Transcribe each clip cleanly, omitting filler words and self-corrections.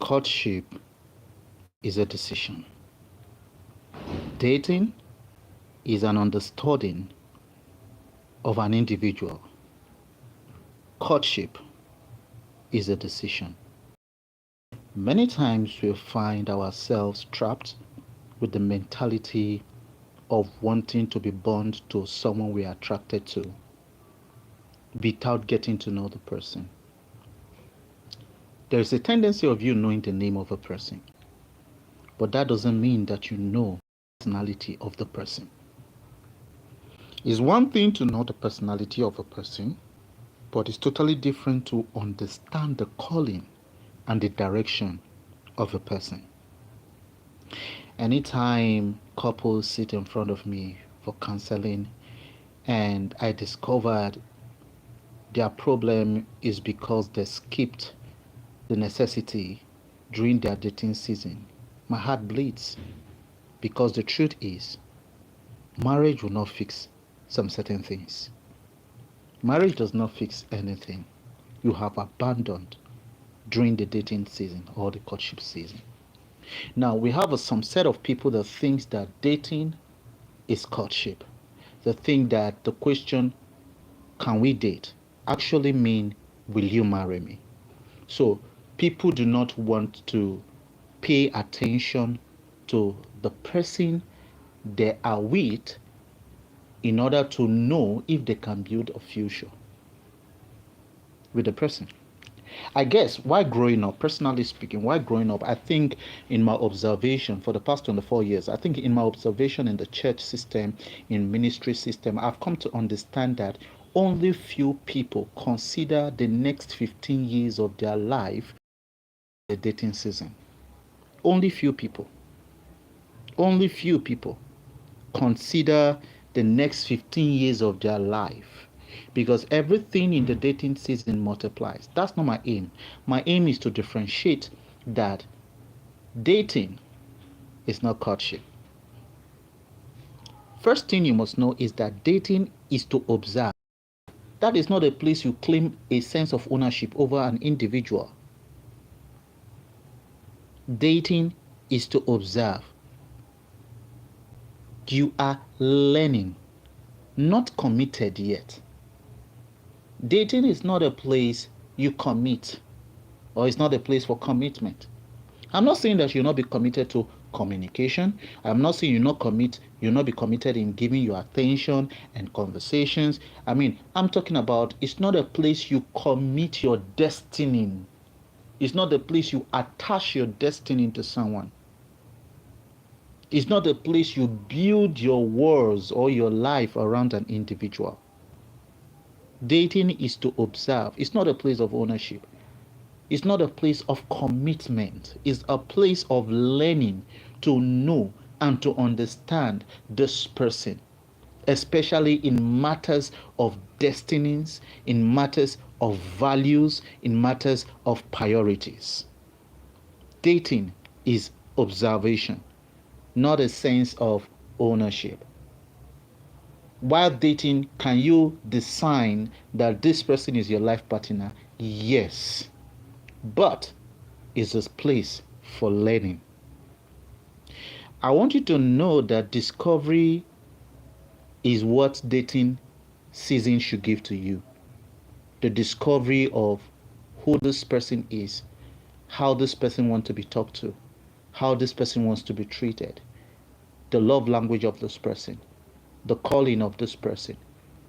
Courtship is a decision. Dating is an understanding of an individual. Courtship is a decision. Many times we find ourselves trapped with the mentality of wanting to be bound to someone we are attracted to without getting to know the person. There is a tendency of you knowing the name of a person, but that doesn't mean that you know the personality of the person. It's one thing to know the personality of a person, but it's totally different to understand the calling and the direction of a person. Anytime couples sit in front of me for counseling and I discovered their problem is because they skipped the necessity during their dating season, my heart bleeds, because the truth is, marriage will not fix some certain things. Marriage does not fix anything you have abandoned during the dating season or the courtship season. Now, we have some set of people that thinks that dating is courtship. They think that the question, can we date, actually mean, will you marry me? So people do not want to pay attention to the person they are with in order to know if they can build a future with the person. I guess while growing up, personally speaking, I think in my observation for the past 24 years, I think in my observation in the church system, in ministry system, I've come to understand that only few people consider the next 15 years of their life the dating season. Only few people consider the next 15 years of their life, because everything in the dating season multiplies. That's not my aim. My aim is to differentiate that dating is not courtship. First thing you must know is that dating is to observe. That is not a place you claim a sense of ownership over an individual. Dating is to observe. You are learning, not committed yet. Dating is not a place you commit, or it's not a place for commitment. I'm not saying that you'll not be committed to communication. I'm not saying you'll not be committed in giving your attention and conversations. I'm talking about, it's not a place you commit your destiny. It's not a place you attach your destiny to someone. It's not a place you build your worlds or your life around an individual. Dating is to observe. It's not a place of ownership. It's not a place of commitment. It's a place of learning to know and to understand this person, especially in matters of destinies, in matters of values, in matters of priorities. Dating is observation, not a sense of ownership. While dating, can you decide that this person is your life partner? Yes. But it's a place for learning. I want you to know that discovery is what dating season should give to you. The discovery of who this person is, how this person wants to be talked to, how this person wants to be treated, the love language of this person, the calling of this person,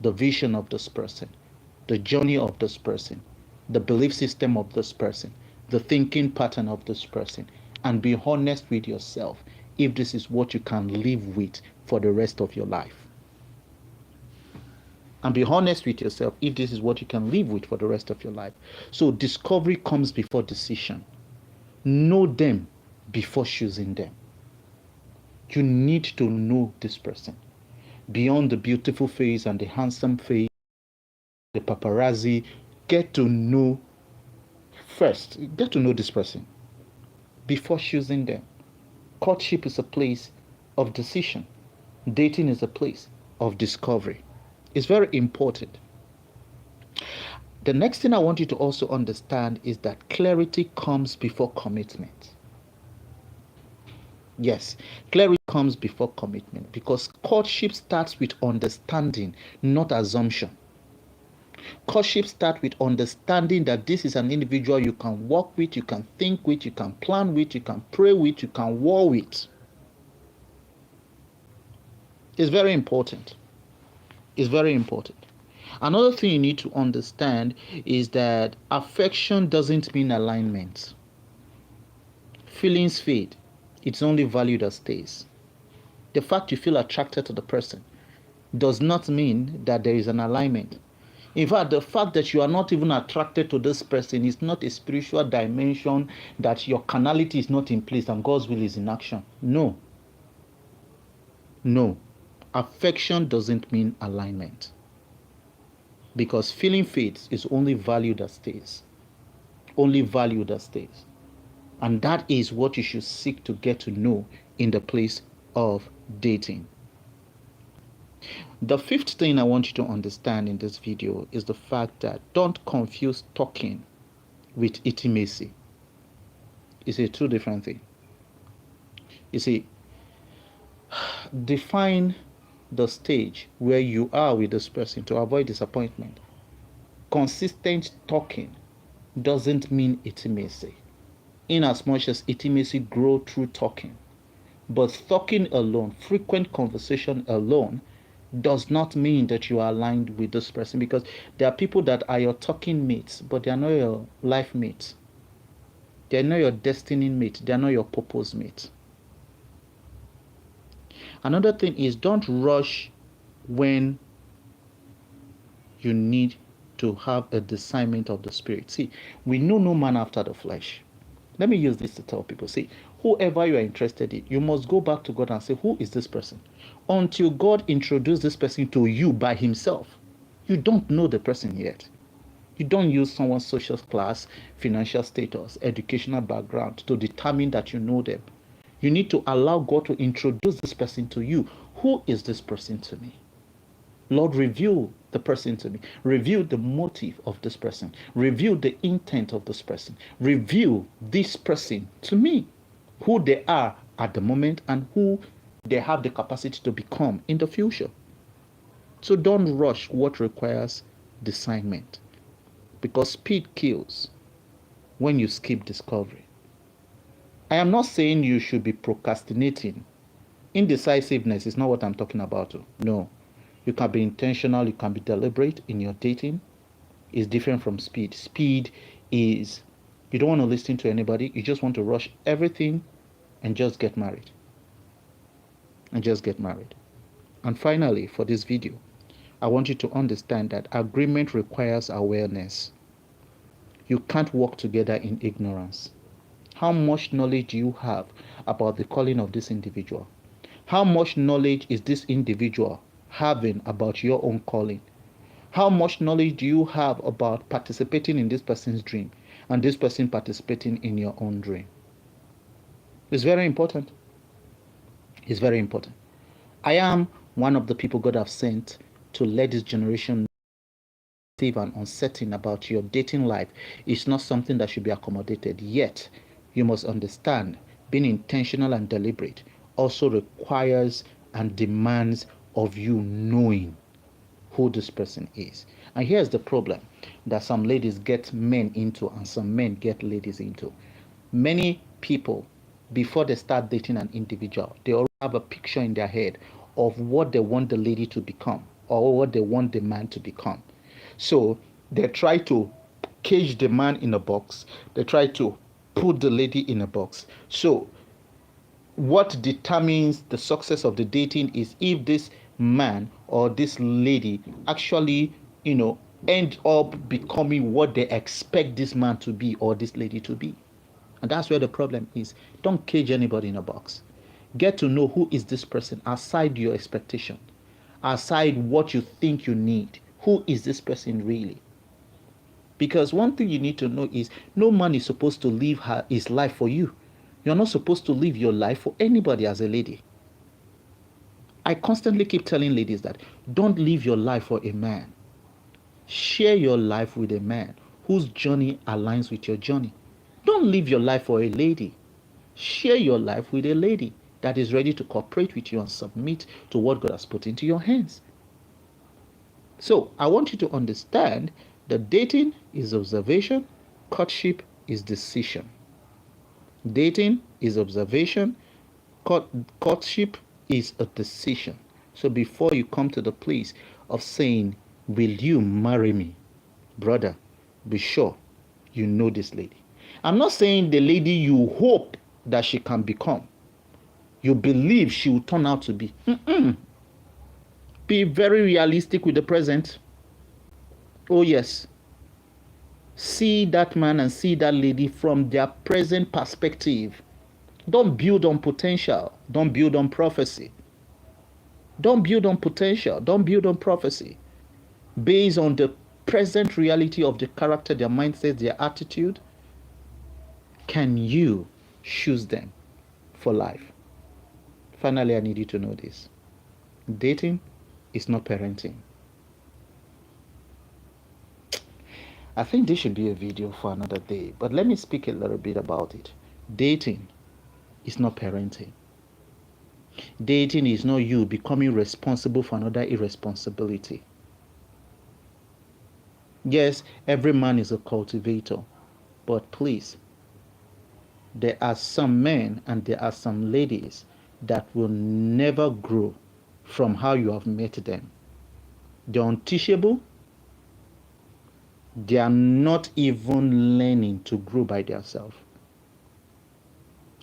the vision of this person, the journey of this person, the belief system of this person, the thinking pattern of this person, and be honest with yourself if this is what you can live with for the rest of your life. And be honest with yourself if this is what you can live with for the rest of your life. So discovery comes before decision. Know them before choosing them. You need to know this person. Beyond the beautiful face and the handsome face, the paparazzi, get to know this person before choosing them. Courtship is a place of decision. Dating is a place of discovery. It's very important. The next thing I want you to also understand is that clarity comes before commitment. Yes, clarity comes before commitment, because courtship starts with understanding, not assumption. Courtship starts with understanding that this is an individual you can walk with, you can think with, you can plan with, you can pray with, you can war with. It's very important. It's very important. Another thing you need to understand is that affection doesn't mean alignment. Feelings fade. It's only value that stays. The fact you feel attracted to the person does not mean that there is an alignment. In fact, the fact that you are not even attracted to this person is not a spiritual dimension, that your carnality is not in place and God's will is in action. No. No. Affection doesn't mean alignment. Because feeling fades is only value that stays. Only value that stays. And that is what you should seek to get to know in the place of dating. The fifth thing I want you to understand in this video is the fact that don't confuse talking with intimacy. It's a two different thing. You see, define the stage where you are with this person to avoid disappointment. Consistent talking doesn't mean intimacy, in as much as intimacy grows through talking. But talking alone, frequent conversation alone, does not mean that you are aligned with this person, because there are people that are your talking mates, but they are not your life mates. They are not your destiny mate. They are not your purpose mate. Another thing is, don't rush when you need to have a discernment of the spirit. See, we know no man after the flesh. Let me use this to tell people. See, whoever you are interested in, you must go back to God and say, who is this person? Until God introduces this person to you by himself, you don't know the person yet. You don't use someone's social class, financial status, educational background to determine that you know them. You need to allow God to introduce this person to you. Who is this person to me? Lord, reveal the person to me. Reveal the motive of this person. Reveal the intent of this person. Reveal this person to me, who they are at the moment and who they have the capacity to become in the future. So don't rush what requires discernment, because speed kills when you skip discovery. I am not saying you should be procrastinating. Indecisiveness is not what I'm talking about. No. You can be intentional, you can be deliberate in your dating. It's different from speed. Speed is, you don't want to listen to anybody, you just want to rush everything and just get married. And finally, for this video, I want you to understand that agreement requires awareness. You can't work together in ignorance. How much knowledge do you have about the calling of this individual? How much knowledge is this individual having about your own calling? How much knowledge do you have about participating in this person's dream and this person participating in your own dream? It's very important. It's very important. I am one of the people God have sent to let this generation know and uncertain about your dating life. It's not something that should be accommodated. Yet, you must understand, being intentional and deliberate also requires and demands of you knowing who this person is. And here's the problem that some ladies get men into and some men get ladies into. Many people, before they start dating an individual, they already have a picture in their head of what they want the lady to become or what they want the man to become. So they try to cage the man in a box. They try to put the lady in a box. So what determines the success of the dating is if this man or this lady actually, end up becoming what they expect this man to be or this lady to be. And that's where the problem is. Don't cage anybody in a box. Get to know who is this person aside your expectation, aside what you think you need. Who is this person really? Because one thing you need to know is no man is supposed to live his life for you. You're not supposed to live your life for anybody as a lady. I constantly keep telling ladies that don't live your life for a man. Share your life with a man whose journey aligns with your journey. Don't live your life for a lady. Share your life with a lady that is ready to cooperate with you and submit to what God has put into your hands. So I want you to understand that dating is observation, courtship is decision. Dating is observation, courtship is a decision. So before you come to the place of saying, will you marry me? Brother, be sure you know this lady. I'm not saying the lady you hope that she can become, you believe she will turn out to be. Be very realistic with the present. Oh yes, see that man and see that lady from their present perspective. Don't build on potential. Don't build on prophecy. Don't build on potential. Don't build on prophecy. Based on the present reality of the character, their mindset, their attitude, can you choose them for life? Finally, I need you to know this. Dating is not parenting. I think this should be a video for another day, but let me speak a little bit about it. Dating is not parenting. Dating is not you becoming responsible for another irresponsibility. Yes, every man is a cultivator, but please, there are some men and there are some ladies that will never grow from how you have met them. They're unteachable. They are not even learning to grow by themselves.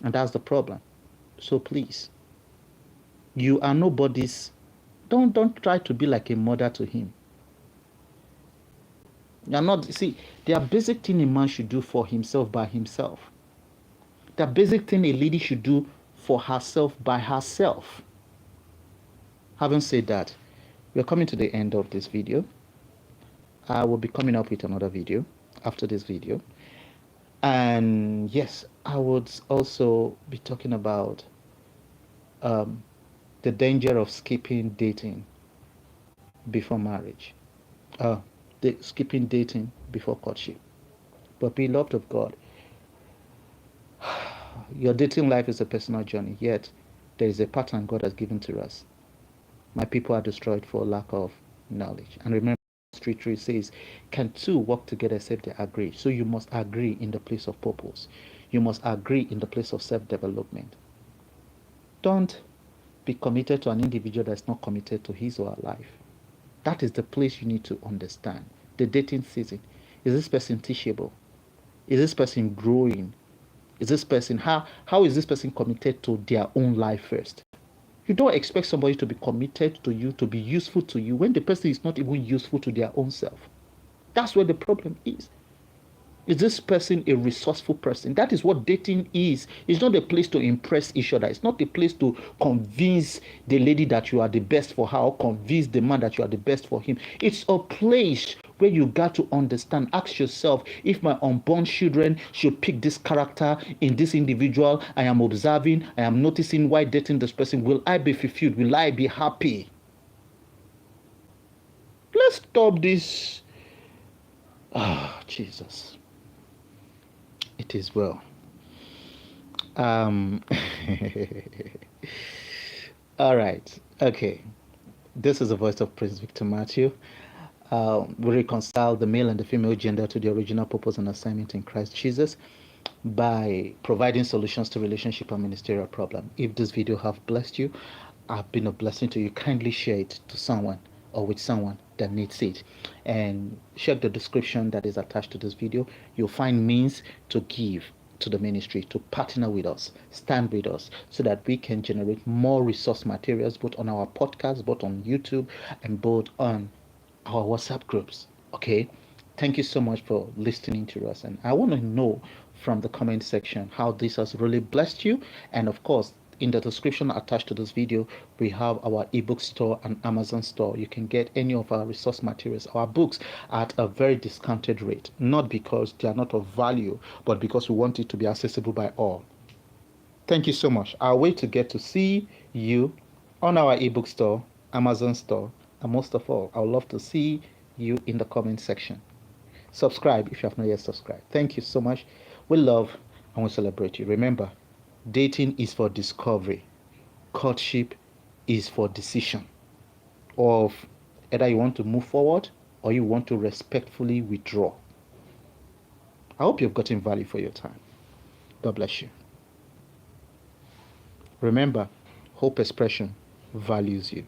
And that's the problem. So please, you are nobody's. Don't try to be like a mother to him. You're not. See, there are basic things a man should do for himself by himself. The basic thing a lady should do for herself by herself. Having said that, we're coming to the end of this video. I will be coming up with another video after this video. And yes, I would also be talking about the danger of skipping dating before marriage. Skipping dating before courtship. But beloved of God, your dating life is a personal journey, yet there is a pattern God has given to us. My people are destroyed for lack of knowledge. And remember, Street 3 says, can two work together except they agree? So you must agree in the place of purpose. You must agree in the place of self-development. Don't be committed to an individual that's not committed to his or her life. That is the place you need to understand. The dating season. Is this person teachable? Is this person growing? Is this person, how is this person committed to their own life first? You don't expect somebody to be committed to you, to be useful to you, when the person is not even useful to their own self. That's where the problem is. Is this person a resourceful person? That is what dating is. It's not a place to impress each other. It's not a place to convince the lady that you are the best for her or convince the man that you are the best for him. It's a place where you got to understand, ask yourself, if my unborn children should pick this character in this individual, I am observing, I am noticing why dating this person, will I be fulfilled? Will I be happy? Let's stop this. Jesus. It is well. All right. Okay. This is the voice of Prince Victor Matthew. We reconcile the male and the female gender to the original purpose and assignment in Christ Jesus by providing solutions to relationship and ministerial problem. If this video have blessed you, I've been a blessing to you, kindly share it to someone or with someone that needs it, and check the description that is attached to this video. You'll find means to give to the ministry, to partner with us, stand with us, so that we can generate more resource materials, both on our podcast, both on YouTube, and both on our WhatsApp groups. Okay, thank you so much for listening to us, and I want to know from the comment section how this has really blessed you. And of course, in the description attached to this video, we have our ebook store and Amazon store. You can get any of our resource materials, our books, at a very discounted rate, not because they are not of value, but because we want it to be accessible by all. Thank you so much. I'll wait to get to see you on our ebook store, Amazon store, and most of all, I would love to see you in the comment section. Subscribe if you have not yet subscribed. Thank you so much. We love and we celebrate you. Remember, dating is for discovery. Courtship is for decision of either you want to move forward or you want to respectfully withdraw. I hope you've gotten value for your time. God bless you. Remember, Hope Expression values you.